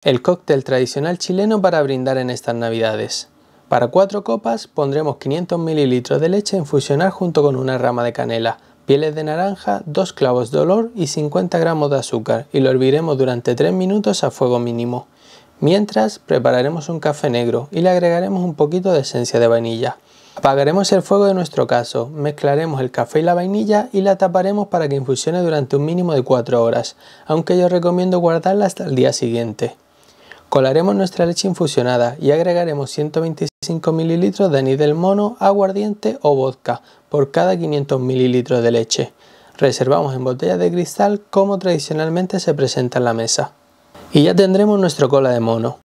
El cóctel tradicional chileno para brindar en estas navidades. Para 4 copas pondremos 500 ml de leche a infusionar junto con una rama de canela, pieles de naranja, 2 clavos de olor y 50 gramos de azúcar y lo herviremos durante 3 minutos a fuego mínimo. Mientras prepararemos un café negro y le agregaremos un poquito de esencia de vainilla. Apagaremos el fuego de nuestro caso, mezclaremos el café y la vainilla y la taparemos para que infusione durante un mínimo de 4 horas, aunque yo recomiendo guardarla hasta el día siguiente. Colaremos nuestra leche infusionada y agregaremos 125 ml de anís del mono, aguardiente o vodka por cada 500 ml de leche. Reservamos en botellas de cristal como tradicionalmente se presenta en la mesa. Y ya tendremos nuestro cola de mono.